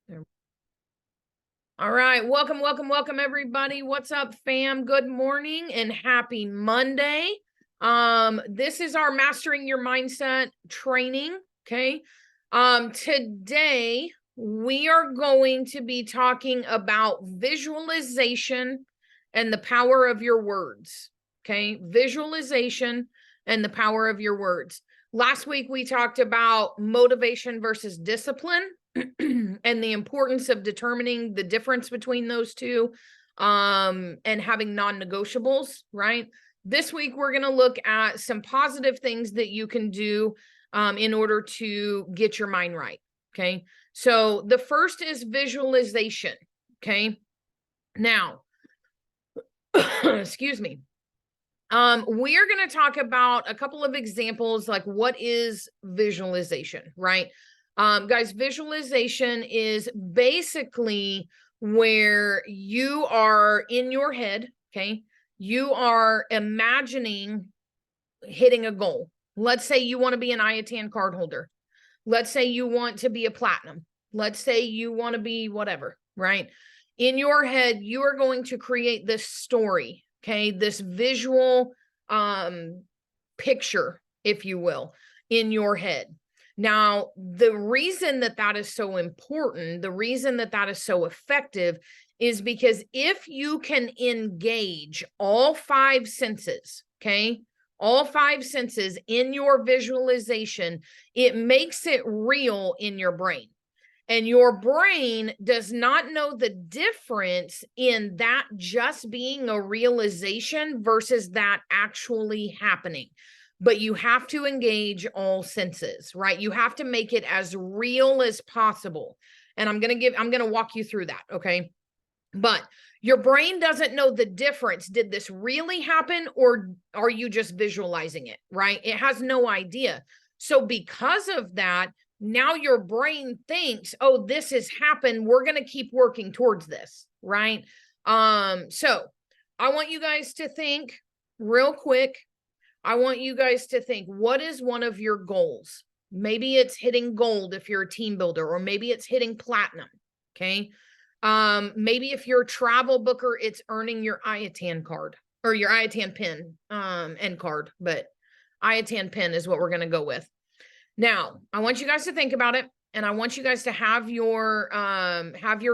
There. All right, welcome everybody. What's up, fam? Good morning and happy Monday. This is our Mastering Your Mindset training, okay? Today we are going to be talking about visualization and the power of your words, okay? Visualization and the power of your words. Last week we talked about motivation versus discipline. And the importance of determining the difference between those two, and having non-negotiables, right? This week, we're going to look at some positive things that you can do in order to get your mind right, okay? So the first is visualization, okay? Now, excuse me. We are going to talk about a couple of examples, like what is visualization, right? Guys, visualization is basically where you are in your head, okay? You are imagining hitting a goal. Let's say you want to be an IATAN card holder. Let's say you want to be a platinum. Let's say you want to be whatever, right? In your head, you are going to create this story, okay? This visual picture, if you will, in your head. Now, the reason that that is so important, the reason that that is so effective is because if you can engage all five senses, okay, all five senses in your visualization, it makes it real in your brain. And your brain does not know the difference in that just being a realization versus that actually happening. But you have to engage all senses, right? You have to make it as real as possible. And I'm going to walk you through that, okay? But your brain doesn't know the difference. Did this really happen, or are you just visualizing it, right? It has no idea. So because of that, now your brain thinks, oh, this has happened. We're going to keep working towards this, right? So I want you guys to think real quick. I want you guys to think, what is one of your goals? Maybe it's hitting gold if you're a team builder, or maybe it's hitting platinum, okay? Maybe if you're a travel booker, it's earning your IATAN card or your IATAN pin, end card, but IATAN pin is what we're going to go with. Now, I want you guys to think about it, and I want you guys to have your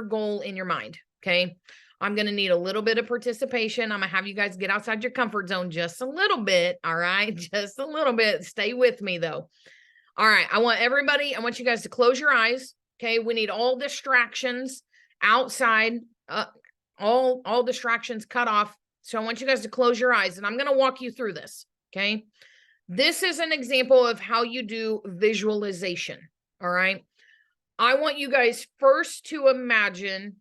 goal in your mind, okay? I'm going to need a little bit of participation. I'm going to have you guys get outside your comfort zone just a little bit, all right? Just a little bit. Stay with me, though. All right, I want you guys to close your eyes, okay? We need all distractions outside, all distractions cut off. So I want you guys to close your eyes, and I'm going to walk you through this, okay? This is an example of how you do visualization, all right? I want you guys first to imagine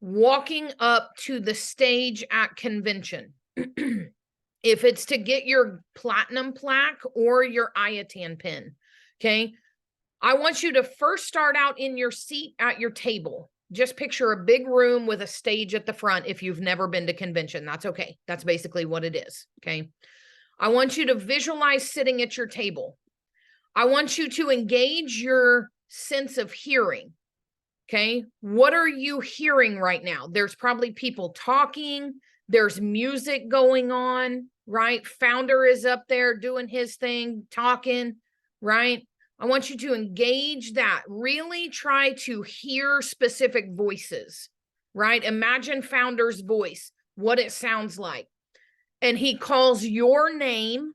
walking up to the stage at convention. If it's to get your platinum plaque or your IATAN pin, okay? I want you to first start out in your seat at your table. Just picture a big room with a stage at the front. If you've never been to convention, that's okay. That's basically what it is, okay? I want you to visualize sitting at your table. I want you to engage your sense of hearing. Okay. What are you hearing right now? There's probably people talking. There's music going on, right? Founder is up there doing his thing, talking, right? I want you to engage that. Really try to hear specific voices, right? Imagine Founder's voice, what it sounds like. And he calls your name,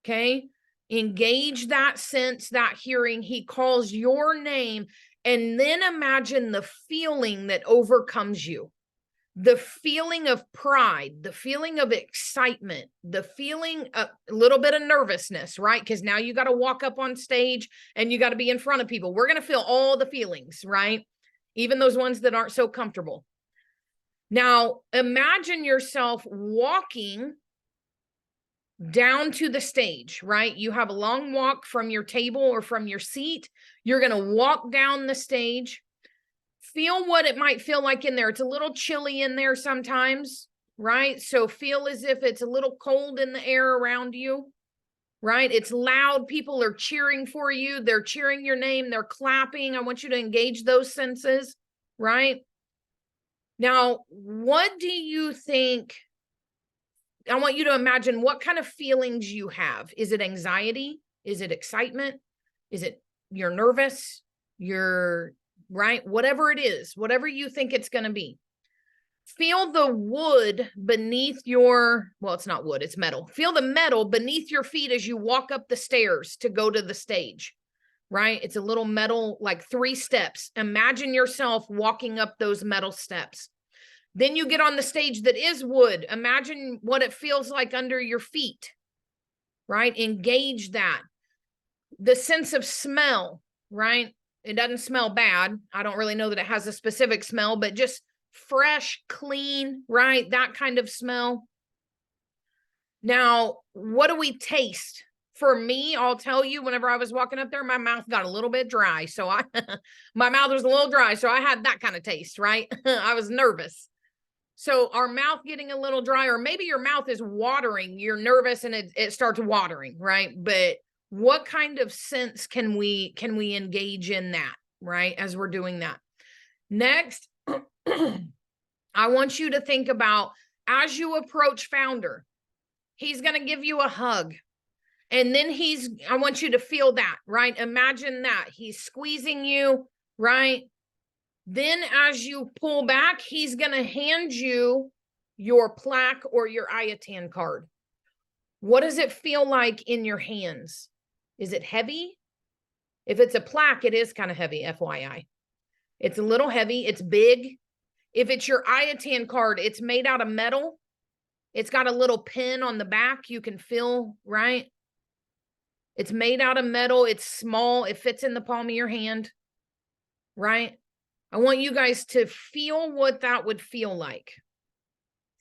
okay? Engage that sense, that hearing. He calls your name, and then imagine the feeling that overcomes you. The feeling of pride, the feeling of excitement, the feeling of a little bit of nervousness, right? Because now you got to walk up on stage and you got to be in front of people. We're going to feel all the feelings, right? Even those ones that aren't so comfortable. Now, imagine yourself walking down to the stage, right? You have a long walk from your table or from your seat. You're going to walk down the stage. Feel what it might feel like in there. It's a little chilly in there sometimes, right? So feel as if it's a little cold in the air around you, right? It's loud. People are cheering for you. They're cheering your name. They're clapping. I want you to engage those senses, right? Now, what do you think? I want you to imagine what kind of feelings you have. Is it anxiety? Is it excitement? Is it you're nervous? You're right? Whatever it is, whatever you think it's going to be. Feel the wood beneath your, well, it's not wood, it's metal. Feel the metal beneath your feet as you walk up the stairs to go to the stage, right? It's a little metal, like 3 steps. Imagine yourself walking up those metal steps. Then you get on the stage that is wood. Imagine what it feels like under your feet, right? Engage that. The sense of smell, right? It doesn't smell bad. I don't really know that it has a specific smell, but just fresh, clean, right? That kind of smell. Now, what do we taste? For me, I'll tell you, whenever I was walking up there, my mouth got a little bit dry. So my mouth was a little dry. So I had that kind of taste, right? I was nervous. So our mouth getting a little dry, or maybe your mouth is watering, you're nervous and it starts watering, right? But what kind of sense can we engage in that, right? As we're doing that. Next, I want you to think about, as you approach founder, he's going to give you a hug. And then I want you to feel that, right? Imagine that he's squeezing you, right? Then as you pull back, he's going to hand you your plaque or your IATAN card. What does it feel like in your hands? Is it heavy? If it's a plaque, it is kind of heavy, FYI. It's a little heavy. It's big. If it's your IATAN card, it's made out of metal. It's got a little pin on the back you can feel, right? It's made out of metal. It's small. It fits in the palm of your hand, right? I want you guys to feel what that would feel like.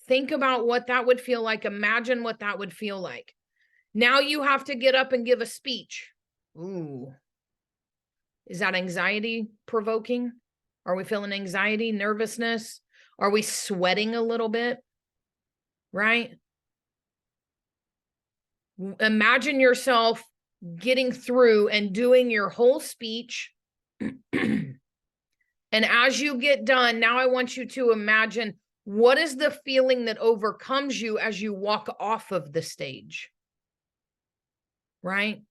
Think about what that would feel like. Imagine what that would feel like. Now you have to get up and give a speech. Ooh. Is that anxiety provoking? Are we feeling anxiety, nervousness? Are we sweating a little bit? Right? Imagine yourself getting through and doing your whole speech. And as you get done, now I want you to imagine, what is the feeling that overcomes you as you walk off of the stage? Right?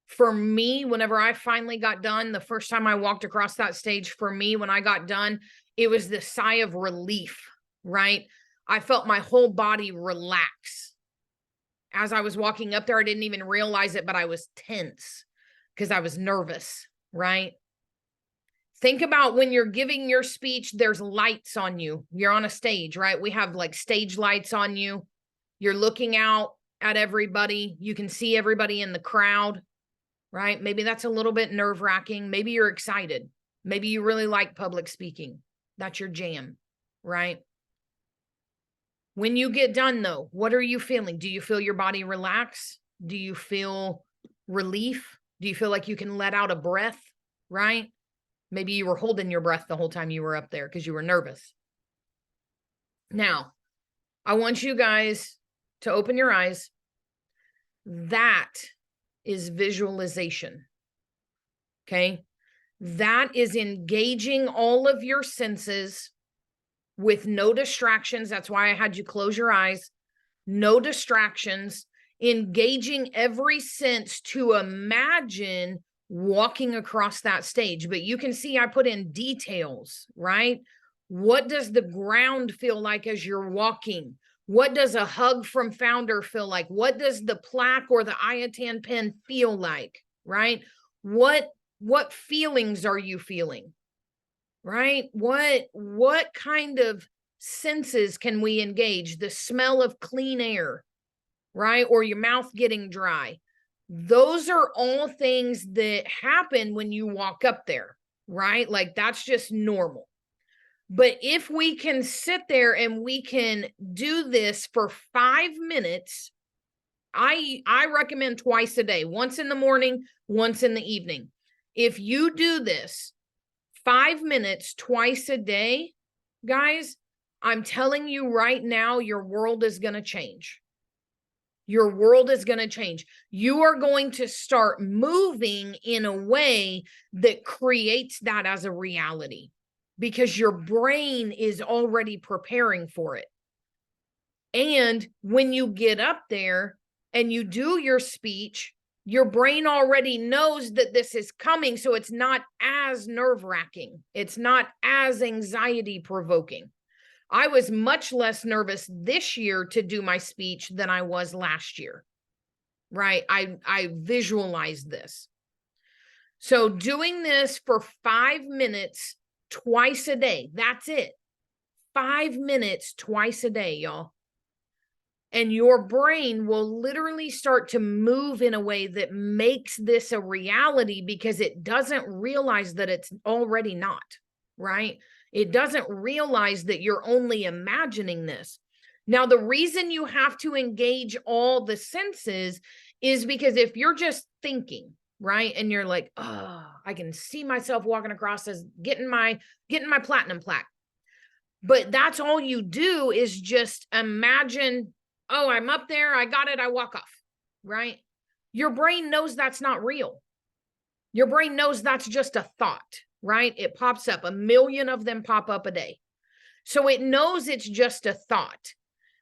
For me, whenever I finally got done, the first time I walked across that stage, for me, when I got done, it was the sigh of relief, right? I felt my whole body relax. As I was walking up there, I didn't even realize it, but I was tense because I was nervous, right? Think about when you're giving your speech, there's lights on you. You're on a stage, right? We have like stage lights on you. You're looking out at everybody. You can see everybody in the crowd, right? Maybe that's a little bit nerve-wracking. Maybe you're excited. Maybe you really like public speaking. That's your jam, right? When you get done, though, what are you feeling? Do you feel your body relax? Do you feel relief? Do you feel like you can let out a breath, right? Maybe you were holding your breath the whole time you were up there because you were nervous. Now, I want you guys to open your eyes. That is visualization. Okay? That is engaging all of your senses with no distractions. That's why I had you close your eyes. No distractions. Engaging every sense to imagine walking across that stage. But you can see I put in details, right? What does the ground feel like as you're walking? What does a hug from founder feel like? What does the plaque or the IATAN pen feel like, right? What feelings are you feeling, right? What kind of senses can we engage? The smell of clean air, right? Or your mouth getting dry. Those are all things that happen when you walk up there, right? Like that's just normal. But if we can sit there and we can do this for 5 minutes, I recommend twice a day, once in the morning, once in the evening. If you do this 5 minutes twice a day, guys, I'm telling you right now, your world is going to change. Your world is going to change. You are going to start moving in a way that creates that as a reality because your brain is already preparing for it. And when you get up there and you do your speech, your brain already knows that this is coming. So it's not as nerve-wracking. It's not as anxiety-provoking. I was much less nervous this year to do my speech than I was last year, right? I visualized this. So doing this for 5 minutes twice a day, that's it. 5 minutes twice a day, y'all. And your brain will literally start to move in a way that makes this a reality because it doesn't realize that it's already not, right? It doesn't realize that you're only imagining this. Now, the reason you have to engage all the senses is because if you're just thinking, right, and you're like, oh, I can see myself walking across as getting my platinum plaque. But that's all you do is just imagine, oh, I'm up there, I got it, I walk off, right? Your brain knows that's not real. Your brain knows that's just a thought, right? It pops up. 1 million of them pop up a day. So it knows it's just a thought.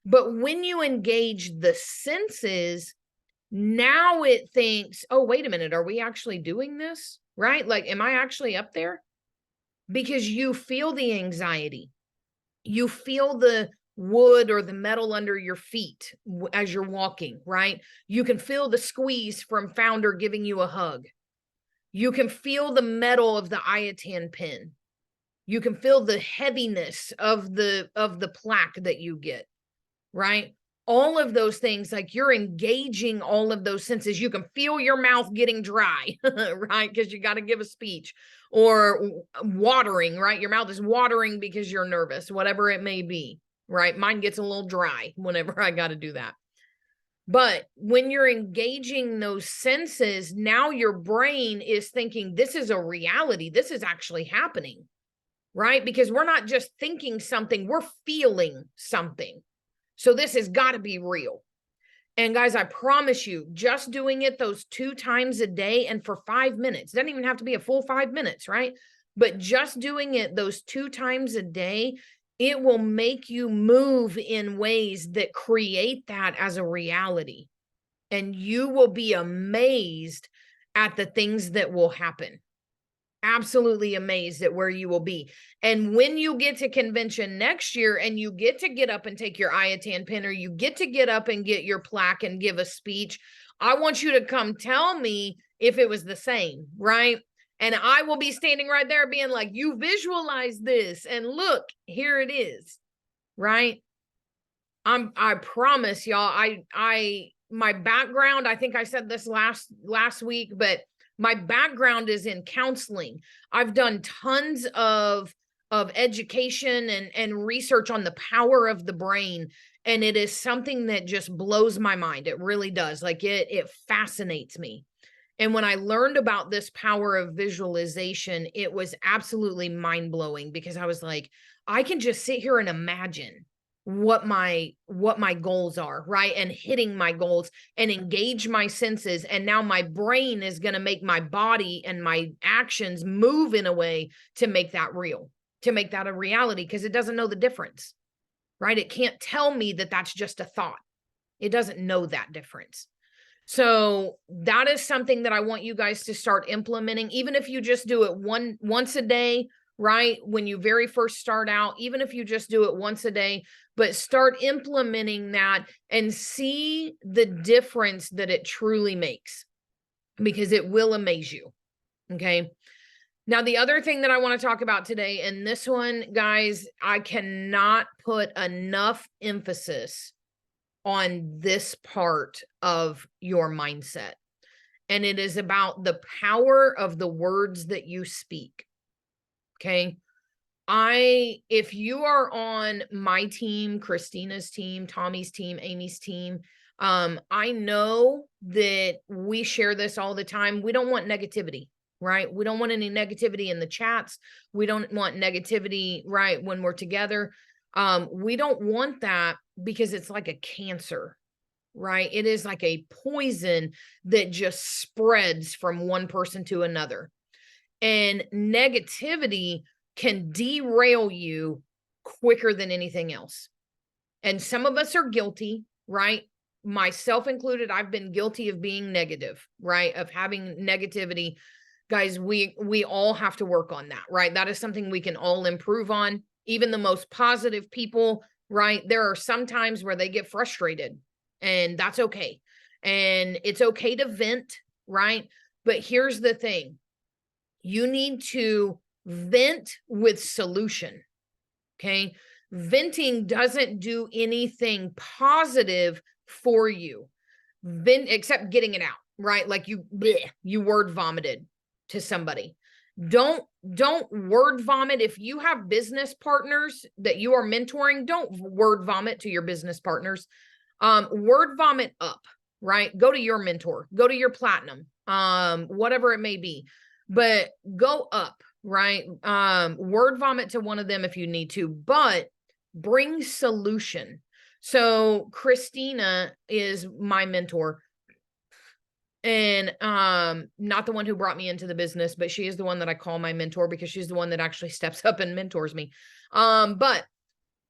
But when you engage the senses, now it thinks, oh, wait a minute, are we actually doing this? Right? Like, am I actually up there? Because you feel the anxiety. You feel the wood or the metal under your feet as you're walking, right? You can feel the squeeze from Founder giving you a hug. You can feel the metal of the Iatan pin. You can feel the heaviness of the plaque that you get, right? All of those things, like you're engaging all of those senses. You can feel your mouth getting dry, right? Because you got to give a speech, or watering, right? Your mouth is watering because you're nervous, whatever it may be, right? Mine gets a little dry whenever I got to do that. But when you're engaging those senses, now your brain is thinking, this is a reality. This is actually happening, right? Because we're not just thinking something, we're feeling something. So this has got to be real. And guys, I promise you, just doing it those 2 times a day and for 5 minutes, doesn't even have to be a full 5 minutes, right? But just doing it those 2 times a day, it will make you move in ways that create that as a reality. And you will be amazed at the things that will happen. Absolutely amazed at where you will be. And when you get to convention next year and you get to get up and take your Iatan pin, or you get to get up and get your plaque and give a speech, I want you to come tell me if it was the same, right? And I will be standing right there being like, you visualize this and look, here it is, right? I promise y'all, my background, I think I said this last week, but my background is in counseling. I've done tons of education and research on the power of the brain. And it is something that just blows my mind. It really does. Like it fascinates me. And when I learned about this power of visualization, it was absolutely mind-blowing, because I was like, I can just sit here and imagine what my goals are, right? And hitting my goals and engage my senses. And now my brain is going to make my body and my actions move in a way to make that real, to make that a reality, because it doesn't know the difference, right? It can't tell me that that's just a thought. It doesn't know that difference. So that is something that I want you guys to start implementing, even if you just do it once a day, right? When you very first start out, even if you just do it once a day, but start implementing that and see the difference that it truly makes, because it will amaze you. Okay. Now, the other thing that I want to talk about today, and this one, guys, I cannot put enough emphasis on this part of your mindset. And it is about the power of the words that you speak. Okay. If you are on my team, Christina's team, Tommy's team, Amy's team, I know that we share this all the time. We don't want negativity, right? We don't want any negativity in the chats. We don't want negativity, right, when we're together. We don't want that, because it's like a cancer, right? It is like a poison that just spreads from one person to another. And negativity can derail you quicker than anything else. And some of us are guilty, right? Myself included, I've been guilty of being negative, right? Of having negativity. Guys, we all have to work on that, right? That is something we can all improve on. Even the most positive people, right? There are some times where they get frustrated, and that's okay. And it's okay to vent, right? But here's the thing. You need to vent with solution. Okay. Venting doesn't do anything positive for you. Except getting it out, right? Like you word vomited to somebody. Don't word vomit. If you have business partners that you are mentoring, don't word vomit to your business partners. Word vomit up, right? Go to your mentor, go to your platinum, whatever it may be, but go up, right? Word vomit to one of them if you need to, but bring solution. So Christina is my mentor, and not the one who brought me into the business, but she is the one that I call my mentor because she's the one that actually steps up and mentors me. But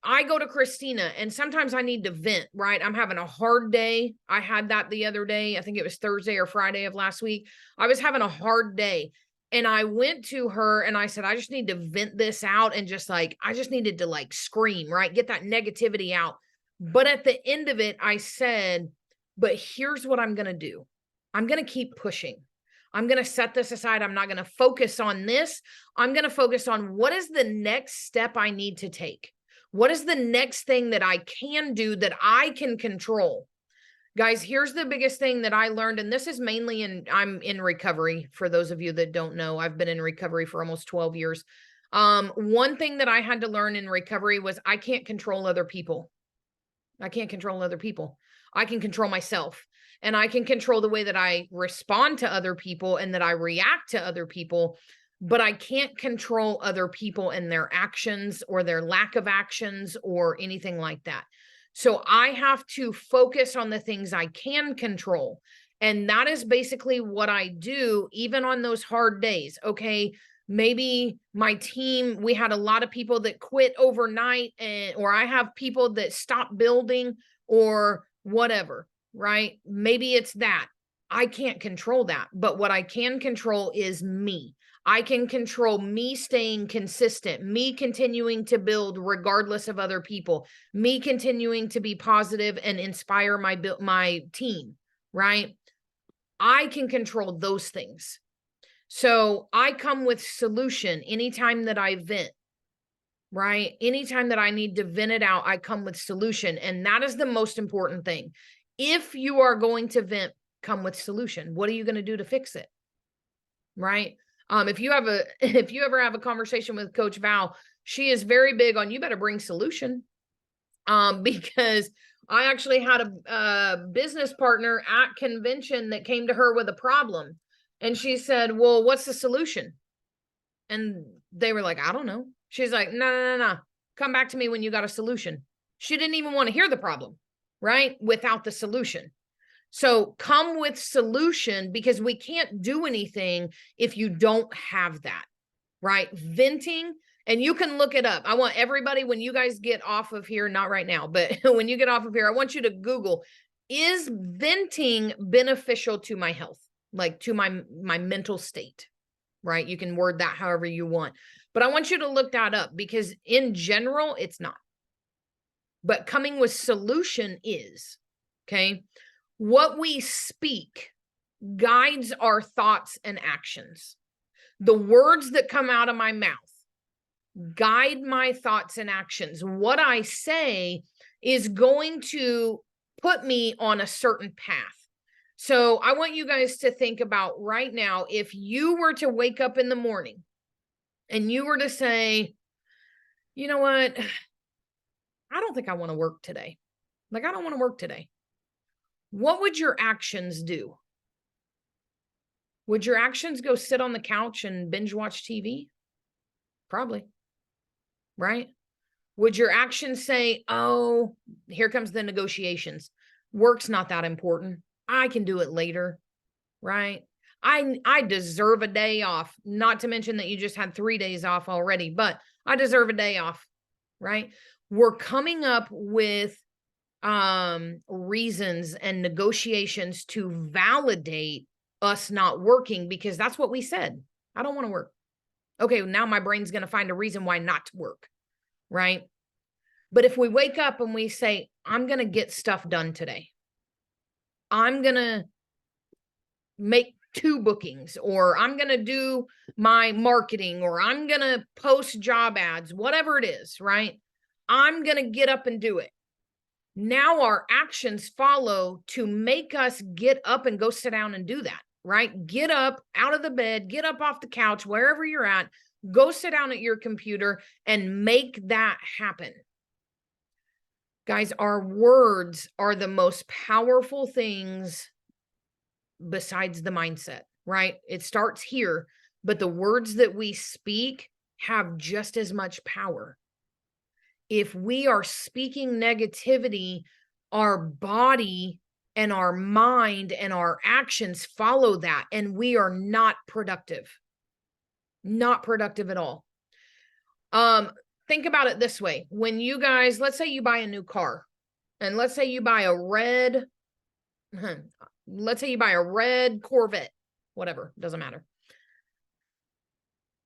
I go to Christina, and sometimes I need to vent, right? I'm having a hard day. I had that the other day. I think it was Thursday or Friday of last week. I was having a hard day. And I went to her and I said, I just need to vent this out, and just like, I just needed to like scream, right? Get that negativity out. But at the end of it, I said, but here's what I'm going to do. I'm going to keep pushing. I'm going to set this aside. I'm not going to focus on this. I'm going to focus on what is the next step I need to take. What is the next thing that I can do that I can control? Guys, here's the biggest thing that I learned, and this is mainly I'm in recovery. For those of you that don't know, I've been in recovery for almost 12 years. One thing that I had to learn in recovery was I can't control other people. I can't control other people. I can control myself, and I can control the way that I respond to other people and that I react to other people, but I can't control other people and their actions or their lack of actions or anything like that. So I have to focus on the things I can control. And that is basically what I do, even on those hard days. Okay. Maybe my team, we had a lot of people that quit overnight, or I have people that stop building or whatever, right? Maybe it's that. I can't control that. But what I can control is me. I can control me staying consistent, me continuing to build regardless of other people, me continuing to be positive and inspire my team, right? I can control those things. So I come with solution anytime that I vent, right? Anytime that I need to vent it out, I come with solution. And that is the most important thing. If you are going to vent, come with solution. What are you going to do to fix it? Right? If you ever have a conversation with Coach Val, she is very big on, you better bring solution. Because I actually had a business partner at convention that came to her with a problem. And she said, well, what's the solution? And they were like, I don't know. She's like, no. Come back to me when you got a solution. She didn't even want to hear the problem, right? Without the solution. So come with solution, because we can't do anything if you don't have that, right? Venting, and you can look it up. I want everybody, when you guys get off of here, not right now, but when you get off of here, I want you to Google, is venting beneficial to my health? Like to my mental state, right? You can word that however you want, but I want you to look that up, because in general, it's not. But coming with solution is, okay? What we speak guides our thoughts and actions. The words that come out of my mouth guide my thoughts and actions. What I say is going to put me on a certain path. So I want you guys to think about right now, if you were to wake up in the morning and you were to say, you know what? I don't think I want to work today. Like, I don't want to work today. What would your actions do? Would your actions go sit on the couch and binge watch TV? Probably. Right? Would your actions say, oh, here comes the negotiations. Work's not that important. I can do it later, right? I deserve a day off, not to mention that you just had 3 days off already, but I deserve a day off, right? We're coming up with reasons and negotiations to validate us not working because that's what we said. I don't want to work. Okay, now my brain's going to find a reason why not to work, right? But if we wake up and we say, I'm going to get stuff done today, I'm going to make 2 bookings, or I'm going to do my marketing, or I'm going to post job ads, whatever it is, right? I'm going to get up and do it. Now our actions follow to make us get up and go sit down and do that, right? Get up out of the bed, get up off the couch, wherever you're at, go sit down at your computer and make that happen. Guys, our words are the most powerful things besides the mindset, right? It starts here, but the words that we speak have just as much power. If we are speaking negativity, our body and our mind and our actions follow that, and we are not productive. Not productive at all. Think about it this way. When you guys, let's say you buy a new car, and let's say you buy a red Corvette, whatever, doesn't matter.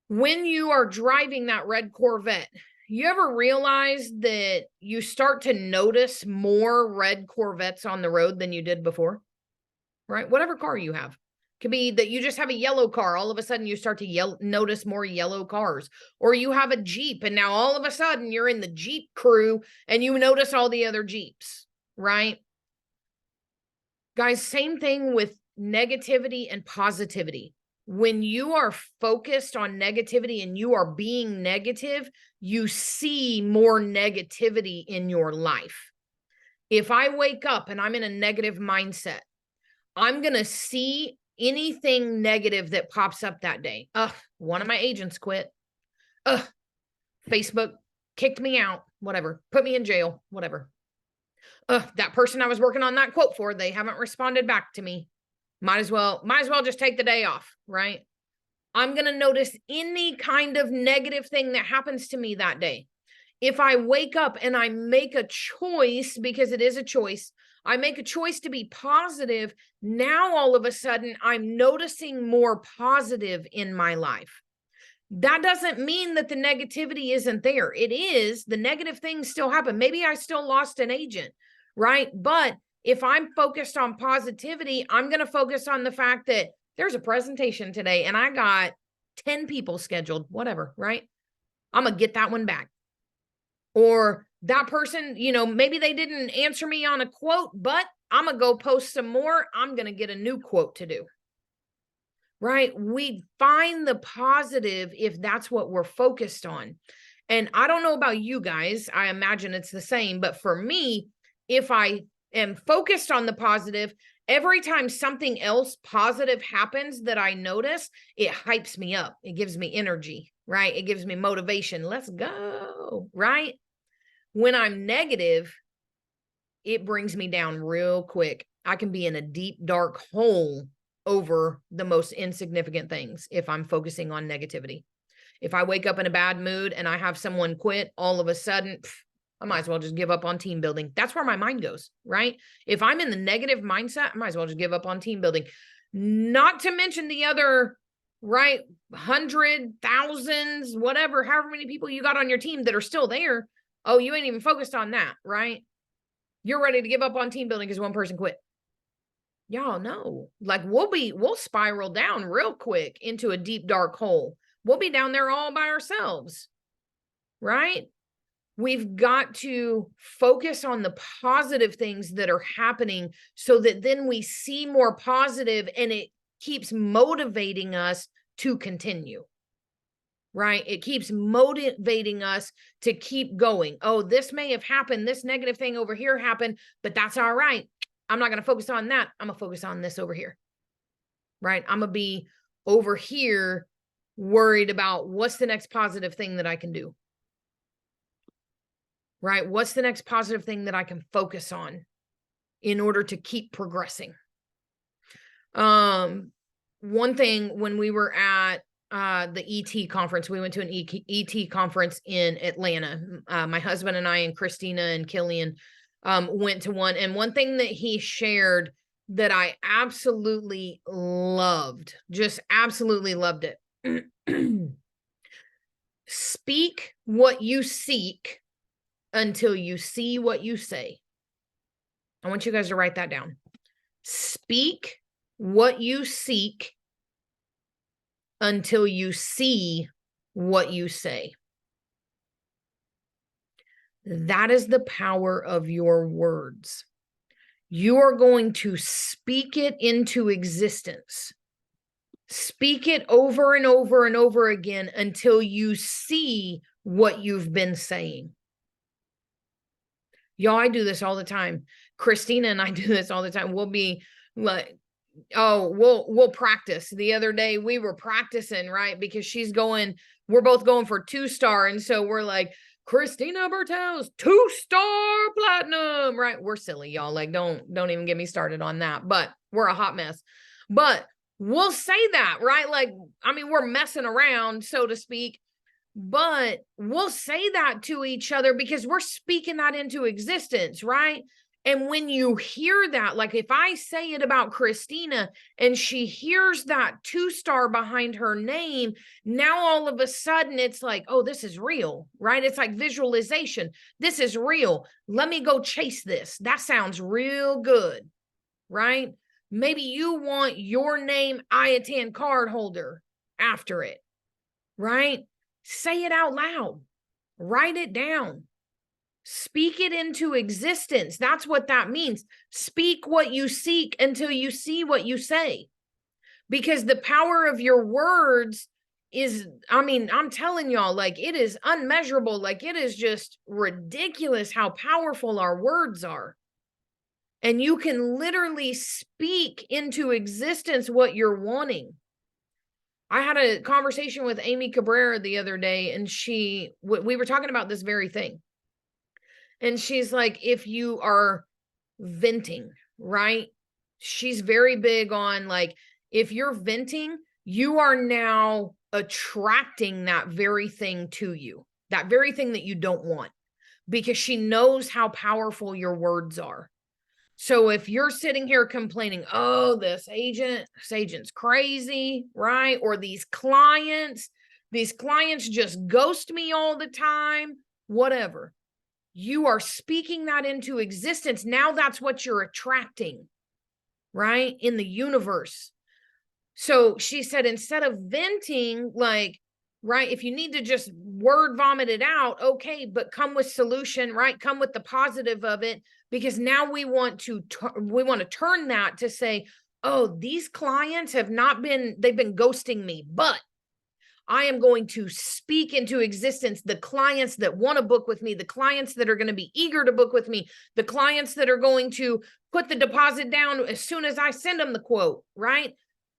When you are driving that red Corvette, you ever realize that you start to notice more red Corvettes on the road than you did before, right? Whatever car you have. Could be that you just have a yellow car. All of a sudden you start to notice more yellow cars, or you have a Jeep and now all of a sudden you're in the Jeep crew and you notice all the other Jeeps, right? Guys, same thing with negativity and positivity. When you are focused on negativity and you are being negative, you see more negativity in your life. If I wake up and I'm in a negative mindset, I'm going to see anything negative that pops up that day. One of my agents quit. Facebook kicked me out, whatever, put me in jail, whatever. That person I was working on that quote for, they haven't responded back to me. Might as well just take the day off, right? I'm going to notice any kind of negative thing that happens to me that day. If I wake up and I make a choice, because it is a choice, I make a choice to be positive, now all of a sudden I'm noticing more positive in my life. That doesn't mean that the negativity isn't there. It is. The negative things still happen. Maybe I still lost an agent, right? But if I'm focused on positivity, I'm going to focus on the fact that there's a presentation today and I got 10 people scheduled, whatever, right? I'm going to get that one back. Or that person, maybe they didn't answer me on a quote, but I'm going to go post some more. I'm going to get a new quote to do, right? We find the positive if that's what we're focused on. And I don't know about you guys. I imagine it's the same. But for me, if I am focused on the positive, every time something else positive happens that I notice, it hypes me up. It gives me energy, right? It gives me motivation. Let's go, right? When I'm negative, it brings me down real quick. I can be in a deep, dark hole over the most insignificant things if I'm focusing on negativity. If I wake up in a bad mood and I have someone quit, all of a sudden, I might as well just give up on team building. That's where my mind goes, right? If I'm in the negative mindset, I might as well just give up on team building. Not to mention the other, right, 100, thousands, whatever, however many people you got on your team that are still there. Oh, you ain't even focused on that, right? You're ready to give up on team building because one person quit. Y'all know, like we'll spiral down real quick into a deep, dark hole. We'll be down there all by ourselves, right? We've got to focus on the positive things that are happening so that then we see more positive and it keeps motivating us to continue, right? It keeps motivating us to keep going. Oh, this may have happened. This negative thing over here happened, but that's all right. I'm not going to focus on that. I'm going to focus on this over here, right? I'm going to be over here worried about what's the next positive thing that I can do, right? What's the next positive thing that I can focus on? in order to keep progressing. One thing, when we were at the ET conference, we went to an ET conference in Atlanta. My husband and I and Christina and Killian went to one. And one thing that he shared that I absolutely loved, just absolutely loved it. Speak what you seek until you see what you say. I want you guys to write that down. Speak what you seek until you see what you say. That is the power of your words. You are going to speak it into existence. Speak it over and over and over again until you see what you've been saying. Y'all, I do this all the time. Christina and I do this all the time. We'll be like, oh, we'll practice. The other day we were practicing, right? Because we're both going for 2-star. And so we're like, Christina Bertels, 2-star platinum, right? We're silly, y'all. Like, don't even get me started on that, but we're a hot mess. But we'll say that, right? Like, I mean, we're messing around, so to speak, but we'll say that to each other because we're speaking that into existence, right? And when you hear that, like if I say it about Christina and she hears that 2-star behind her name, now all of a sudden it's like, oh, this is real, right? It's like visualization. This is real. Let me go chase this. That sounds real good, right? Maybe you want your name Ayatan card holder after it, right? Say it out loud. Write it down. Speak it into existence. That's what that means. Speak what you seek until you see what you say. Because the power of your words is, I mean, I'm telling y'all, like, it is unmeasurable. Like, it is just ridiculous how powerful our words are. And you can literally speak into existence what you're wanting. I had a conversation with Amy Cabrera the other day, and we were talking about this very thing. And she's like, if you are venting, right? She's very big on like, if you're venting, you are now attracting that very thing to you, that very thing that you don't want, because she knows how powerful your words are. So if you're sitting here complaining, oh, this agent's crazy, right? Or these clients just ghost me all the time, whatever. You are speaking that into existence. Now that's what you're attracting, right? In the universe. So she said, instead of venting, like, right, if you need to just word vomit it out, okay, but come with solution, right? Come with the positive of it, because now we want to turn that to say, oh, these clients they've been ghosting me, but I am going to speak into existence the clients that want to book with me, the clients that are going to be eager to book with me, the clients that are going to put the deposit down as soon as I send them the quote, right?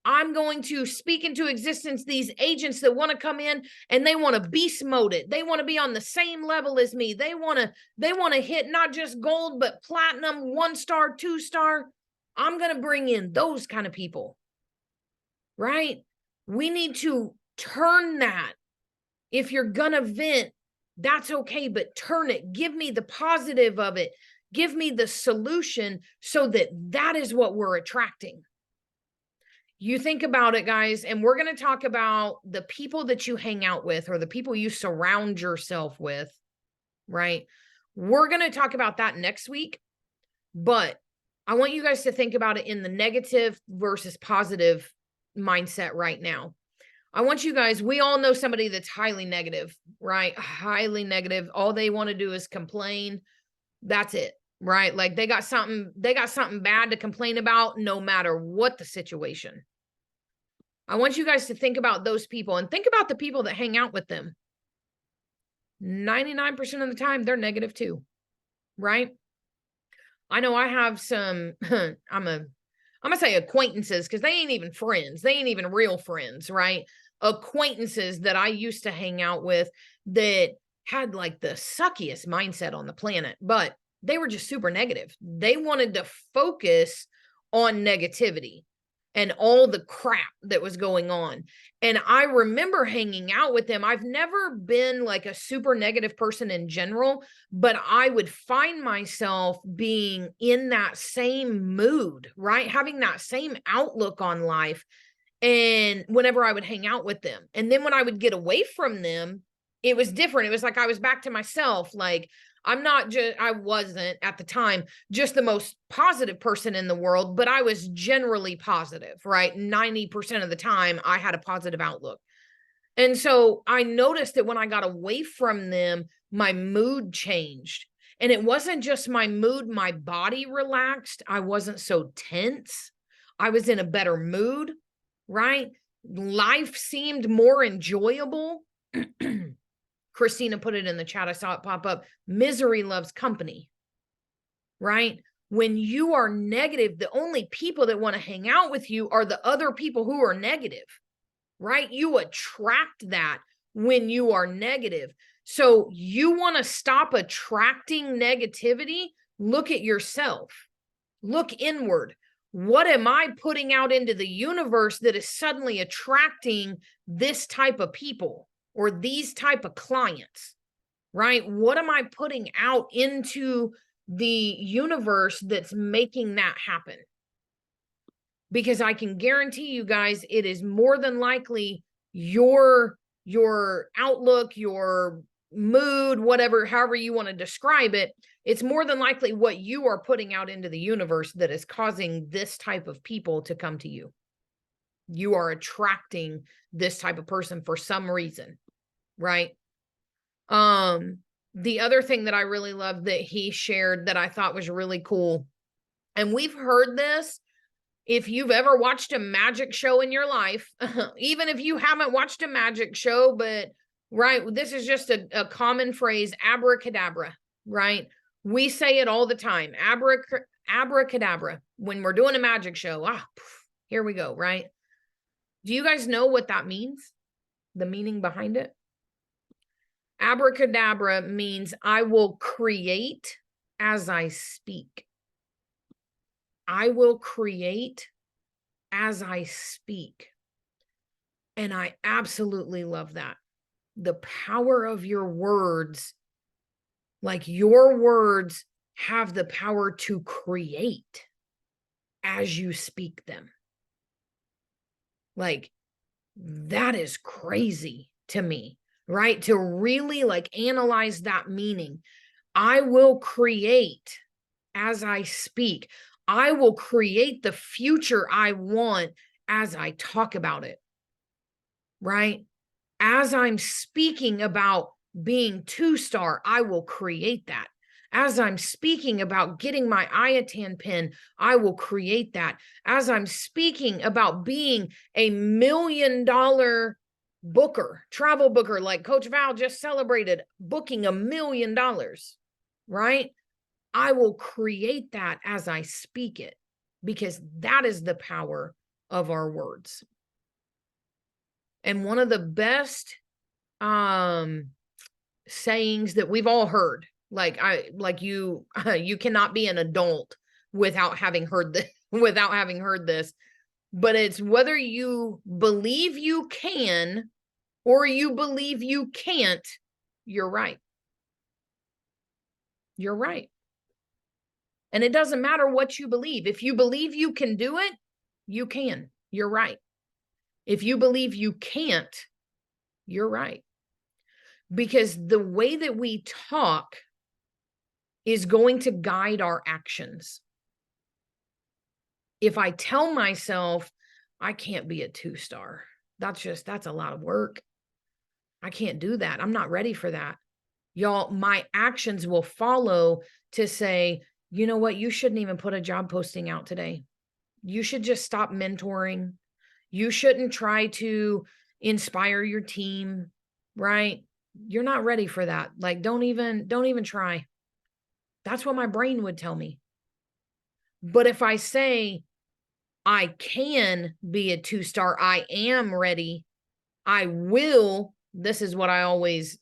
I'm going to speak into existence these agents that want to come in and they want to beast mode it. They want to be on the same level as me. They want to hit not just gold, but platinum, 1-star, 2-star. I'm going to bring in those kind of people, right? We need to turn that. If you're gonna vent, that's okay, but turn it. Give me the positive of it. Give me the solution, so that is what we're attracting. You think about it, guys, and we're going to talk about the people that you hang out with or the people you surround yourself with, right? We're going to talk about that next week, but I want you guys to think about it in the negative versus positive mindset right now. I want you guys, we all know somebody that's highly negative, right? Highly negative. All they want to do is complain. That's it, right? Like they got something bad to complain about no matter what the situation. I want you guys to think about those people and think about the people that hang out with them. 99% of the time, they're negative too, right? I know I have some, I'm going to say acquaintances, because they ain't even friends. They ain't even real friends, right? Acquaintances that I used to hang out with that had like the suckiest mindset on the planet, but they were just super negative. They wanted to focus on negativity and all the crap that was going on. And I remember hanging out with them. I've never been like a super negative person in general, but I would find myself being in that same mood, right? Having that same outlook on life. And whenever I would hang out with them, and then when I would get away from them, it was different. It was like I was back to myself. Like, I wasn't at the time just the most positive person in the world, but I was generally positive, right? 90% of the time I had a positive outlook. And so I noticed that when I got away from them, my mood changed. And it wasn't just my mood, my body relaxed. I wasn't so tense. I was in a better mood, right? Life seemed more enjoyable. Christina put it in the chat. I saw it pop up. Misery loves company, right? When you are negative, the only people that want to hang out with you are the other people who are negative, right? You attract that when you are negative. So you want to stop attracting negativity? Look at yourself. Look inward. What am I putting out into the universe that is suddenly attracting this type of people or these type of clients, right? What am I putting out into the universe that's making that happen? Because I can guarantee you guys, it is more than likely your outlook, your mood, whatever, however you want to describe it, it's more than likely what you are putting out into the universe that is causing this type of people to come to you. You are attracting this type of person for some reason, right? The other thing that I really loved that he shared that I thought was really cool, and we've heard this, if you've ever watched a magic show in your life, even if you haven't watched a magic show, but right, this is just a common phrase, abracadabra, right? We say it all the time, abracadabra, when we're doing a magic show. Here we go, right? Do you guys know what that means? The meaning behind it? Abracadabra means I will create as I speak. I will create as I speak. And I absolutely love that. The power of your words, like your words have the power to create as you speak them. Like, that is crazy to me, right? To really like analyze that meaning. I will create as I speak. I will create the future I want as I talk about it, right? As I'm speaking about being 2-star, I will create that. As I'm speaking about getting my IATAN pin, I will create that. As I'm speaking about being a $1 million booker, travel booker, like Coach Val just celebrated, booking $1 million, right? I will create that as I speak it, because that is the power of our words. And one of the best sayings that we've all heard, you cannot be an adult without having heard this, but it's whether you believe you can or you believe you can't, you're right. You're right. And it doesn't matter what you believe. If you believe you can do it, you can. You're right. If you believe you can't, you're right. Because the way that we talk is going to guide our actions. If I tell myself, I can't be a 2-star, that's a lot of work. I can't do that. I'm not ready for that. Y'all, my actions will follow to say, you know what? You shouldn't even put a job posting out today. You should just stop mentoring. You shouldn't try to inspire your team, right? You're not ready for that. Like, don't even try. That's what my brain would tell me. But if I say, I can be a 2-star, I am ready, I will, this is what I always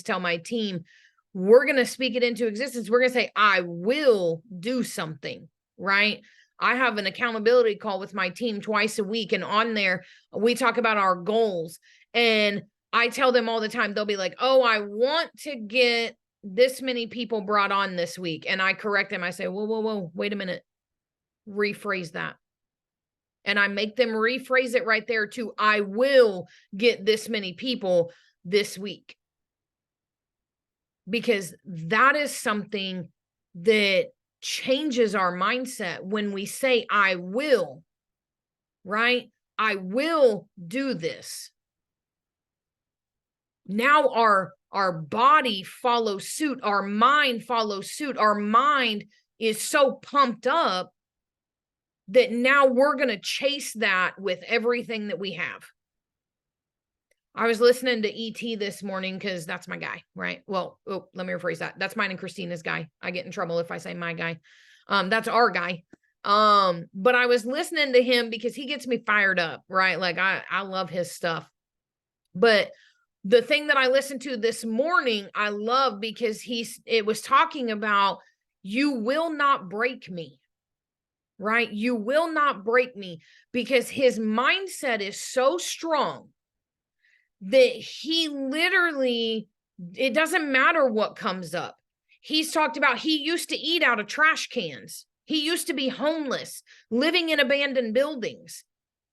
tell my team, we're going to speak it into existence. We're going to say, I will do something, right? I have an accountability call with my team twice a week. And on there, we talk about our goals. And I tell them all the time, they'll be like, oh, I want to get this many people brought on this week. And I correct them. I say, whoa, wait a minute. Rephrase that. And I make them rephrase it right there to, I will get this many people this week. Because that is something that changes our mindset when we say, I will, right? I will do this. Now our body follows suit. Our mind follows suit. Our mind is so pumped up that now we're going to chase that with everything that we have. I was listening to ET this morning because that's my guy, right? Well, let me rephrase that. That's mine and Christina's guy. I get in trouble if I say my guy. That's our guy. But I was listening to him because he gets me fired up, right? Like I love his stuff. But the thing that I listened to this morning, I love because it was talking about, you will not break me. Right? You will not break me, because his mindset is so strong that he literally, it doesn't matter what comes up. He's talked about, he used to eat out of trash cans. He used to be homeless, living in abandoned buildings.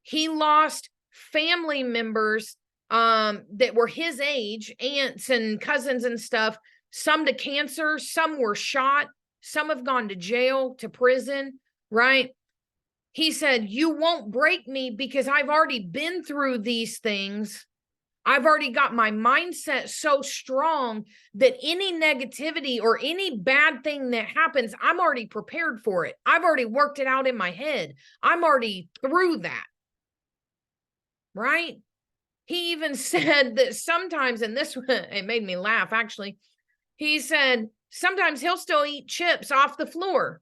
He lost family members that were his age, aunts and cousins and stuff, some to cancer, some were shot, some have gone to jail, to prison. Right? He said, you won't break me because I've already been through these things. I've already got my mindset so strong that any negativity or any bad thing that happens, I'm already prepared for it. I've already worked it out in my head. I'm already through that. Right? He even said that sometimes, and this it made me laugh actually. He said sometimes he'll still eat chips off the floor.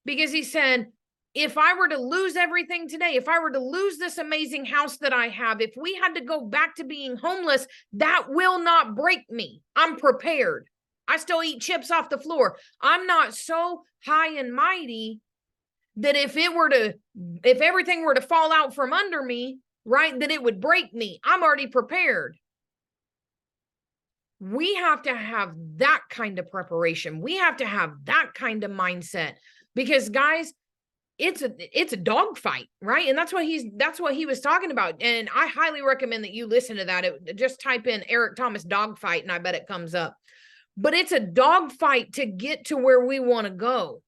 Because he said, if I were to lose everything today, if I were to lose this amazing house that I have, if we had to go back to being homeless, that will not break me. I'm prepared. I still eat chips off the floor. I'm not so high and mighty that if everything were to fall out from under me, right, that it would break me. I'm already prepared. We have to have that kind of preparation. We have to have that kind of mindset. Because guys, it's a dogfight, right? And that's what he was talking about. And I highly recommend that you listen to that. Just type in Eric Thomas dogfight and I bet it comes up. But it's a dogfight to get to where we want to go.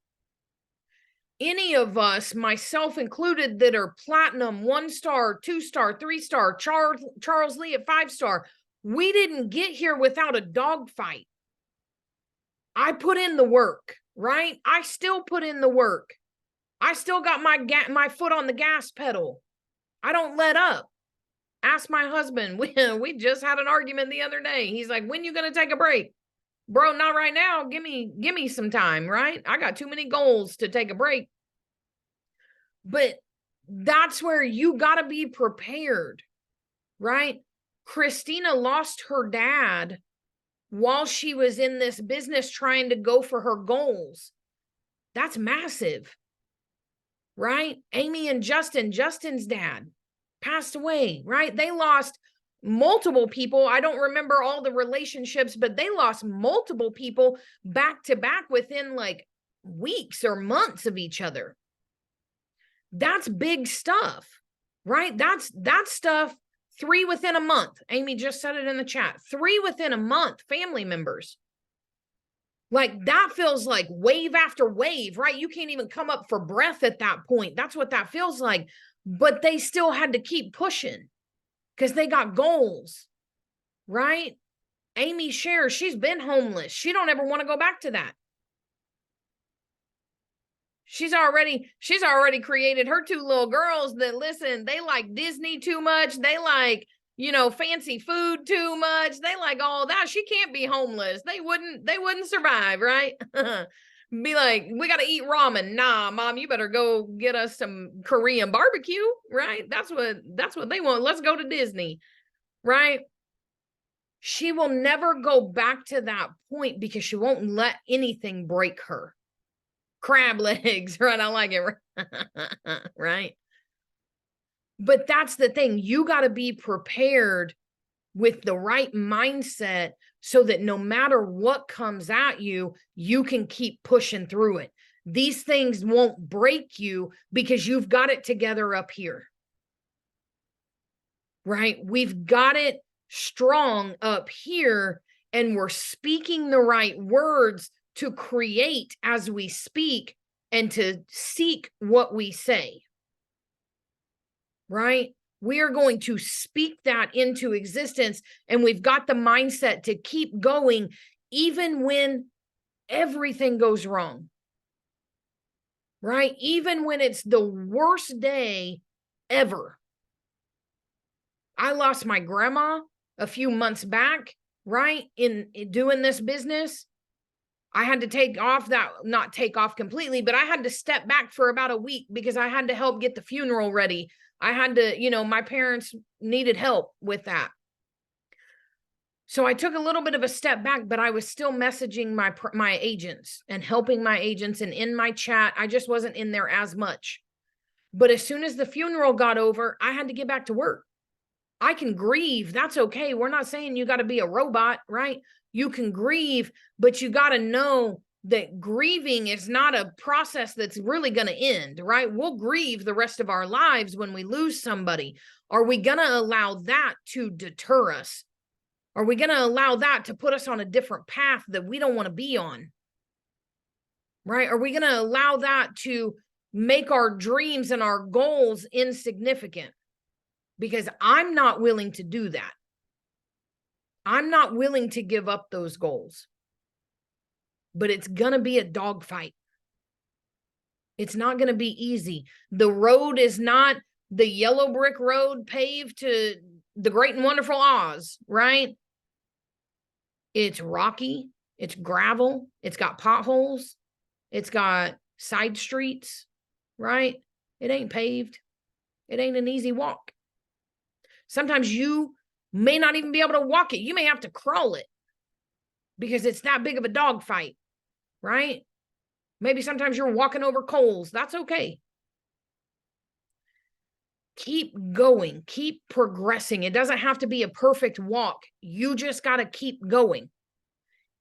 Any of us, myself included, that are platinum, 1-star, 2-star, 3-star, Charles Lee at 5-star, we didn't get here without a dogfight. I put in the work. Right? I still put in the work. I still got my foot on the gas pedal. I don't let up. Ask my husband. We just had an argument the other day. He's like, when you going to take a break? Bro, not right now. Give me some time, right? I got too many goals to take a break. But that's where you got to be prepared, right? Christina lost her dad while she was in this business trying to go for her goals. That's massive, right? Amy and Justin's dad passed away, right? They lost multiple people. I don't remember all the relationships, but they lost multiple people back to back within like weeks or months of each other. That's big stuff, right? That's stuff. 3 within a month. Amy just said it in the chat. 3 within a month, family members. Like that feels like wave after wave, right? You can't even come up for breath at that point. That's what that feels like. But they still had to keep pushing because they got goals, right? Amy shares, she's been homeless. She don't ever want to go back to that. She's already created her 2 little girls that, listen, they like Disney too much. They like, fancy food too much. They like all that. She can't be homeless. They wouldn't survive, right? Be like, we got to eat ramen. Nah, mom, you better go get us some Korean barbecue, right? That's what they want. Let's go to Disney, right? she will never go back to that point because she won't let anything break her. Crab legs, right? I like it, right? But that's the thing. You got to be prepared with the right mindset so that no matter what comes at you, you can keep pushing through it. These things won't break you because you've got it together up here, right? We've got it strong up here, and we're speaking the right words to create as we speak and to seek what we say, right? We are going to speak that into existence, and we've got the mindset to keep going even when everything goes wrong, right? Even when it's the worst day ever. I lost my grandma a few months back, right? In doing this business. I had to take off not take off completely, but I had to step back for about a week because I had to help get the funeral ready. I had to, my parents needed help with that. So I took a little bit of a step back, but I was still messaging my agents and helping my agents, and in my chat, I just wasn't in there as much. But as soon as the funeral got over, I had to get back to work. I can grieve. That's okay. We're not saying you got to be a robot, right? You can grieve, but you got to know that grieving is not a process that's really going to end, right? We'll grieve the rest of our lives when we lose somebody. Are we going to allow that to deter us? Are we going to allow that to put us on a different path that we don't want to be on? Right? Are we going to allow that to make our dreams and our goals insignificant? Because I'm not willing to do that. I'm not willing to give up those goals. But it's going to be a dogfight. It's not going to be easy. The road is not the yellow brick road paved to the great and wonderful Oz, right? It's rocky. It's gravel. It's got potholes. It's got side streets, right? It ain't paved. It ain't an easy walk. Sometimes you may not even be able to walk it. You may have to crawl it because it's that big of a dogfight, right? Maybe sometimes you're walking over coals. That's okay. Keep going. Keep progressing. It doesn't have to be a perfect walk. You just got to keep going.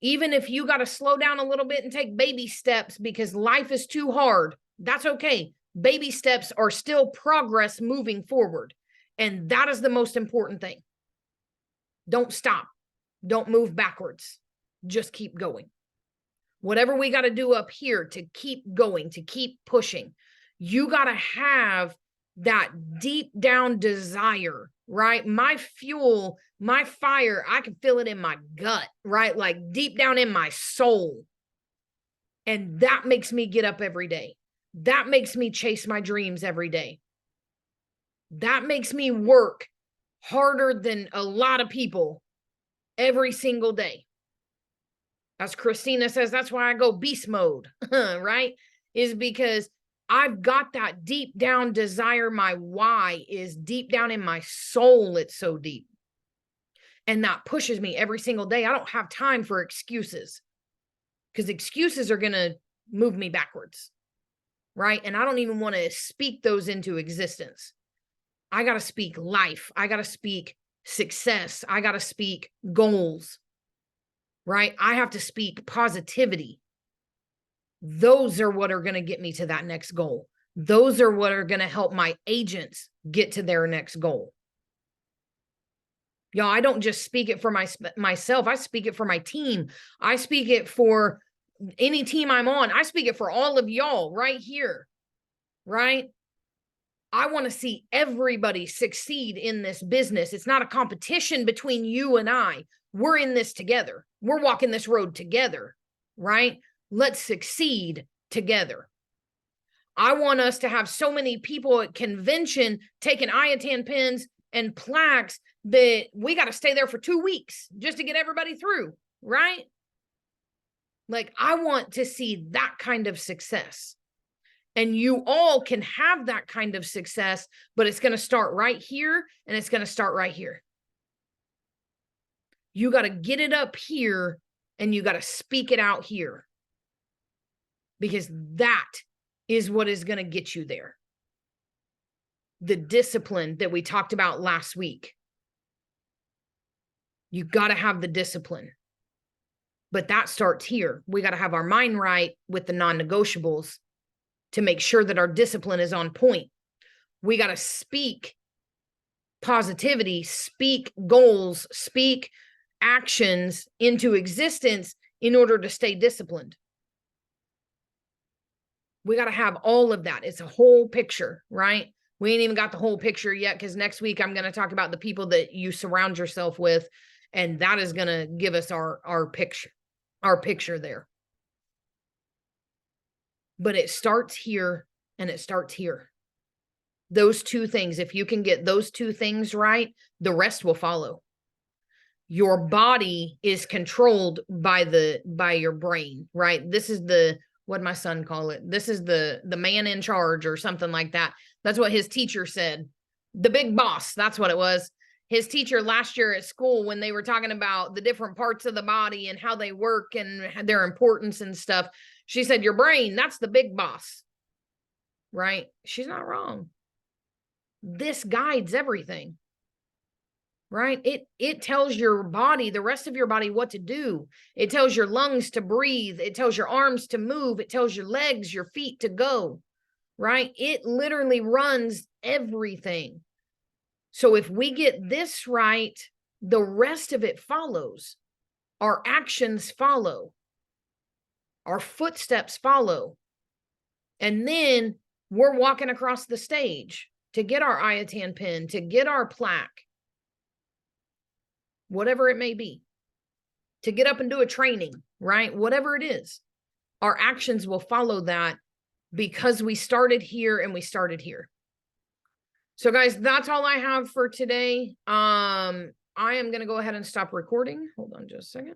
Even if you got to slow down a little bit and take baby steps because life is too hard, that's okay. Baby steps are still progress moving forward. And that is the most important thing. Don't stop. Don't move backwards. Just keep going. Whatever we got to do up here to keep going, to keep pushing, you got to have that deep down desire, right? My fuel, my fire, I can feel it in my gut, right? Like deep down in my soul. And that makes me get up every day. That makes me chase my dreams every day. That makes me work harder than a lot of people every single day. As Christina says, that's why I go beast mode, right? Is because I've got that deep down desire. My why is deep down in my soul. It's so deep. And that pushes me every single day. I don't have time for excuses because excuses are going to move me backwards, right? And I don't even want to speak those into existence. I got to speak life. I got to speak success. I got to speak goals, right? I have to speak positivity. Those are what are going to get me to that next goal. Those are what are going to help my agents get to their next goal. Y'all, I don't just speak it for myself. I speak it for my team. I speak it for any team I'm on. I speak it for all of y'all right here, right? I want to see everybody succeed in this business. It's not a competition between you and I. We're in this together. We're walking this road together, right? Let's succeed together. I want us to have so many people at convention taking Iatan pins and plaques that we got to stay there for 2 weeks just to get everybody through, right? Like, I want to see that kind of success. And you all can have that kind of success, but it's going to start right here, and it's going to start right here. You got to get it up here and you got to speak it out here, because that is what is going to get you there. The discipline that we talked about last week. You got to have the discipline. But that starts here. We got to have our mind right with the non-negotiables to make sure that our discipline is on point. We got to speak positivity, speak goals, speak actions into existence in order to stay disciplined. We got to have all of that. It's a whole picture, right? We ain't even got the whole picture yet, because next week I'm going to talk about the people that you surround yourself with, and that is going to give us our picture there. But it starts here and it starts here. Those two things, if you can get those two things right, the rest will follow. Your body is controlled by your brain, right? This is what'd my son call it? This is the man in charge or something like that. That's what his teacher said. The big boss, that's what it was. His teacher last year at school, when they were talking about the different parts of the body and how they work and their importance and stuff, she said, your brain, that's the big boss, right? She's not wrong. This guides everything, right? It tells your body, the rest of your body, what to do. It tells your lungs to breathe. It tells your arms to move. It tells your legs, your feet to go, right? It literally runs everything. So if we get this right, the rest of it follows. Our actions follow. Our footsteps follow. And then we're walking across the stage to get our IATAN pin, to get our plaque, whatever it may be, to get up and do a training, right? Whatever it is, our actions will follow that, because we started here and we started here. So guys, that's all I have for today. I am going to go ahead and stop recording. Hold on just a second.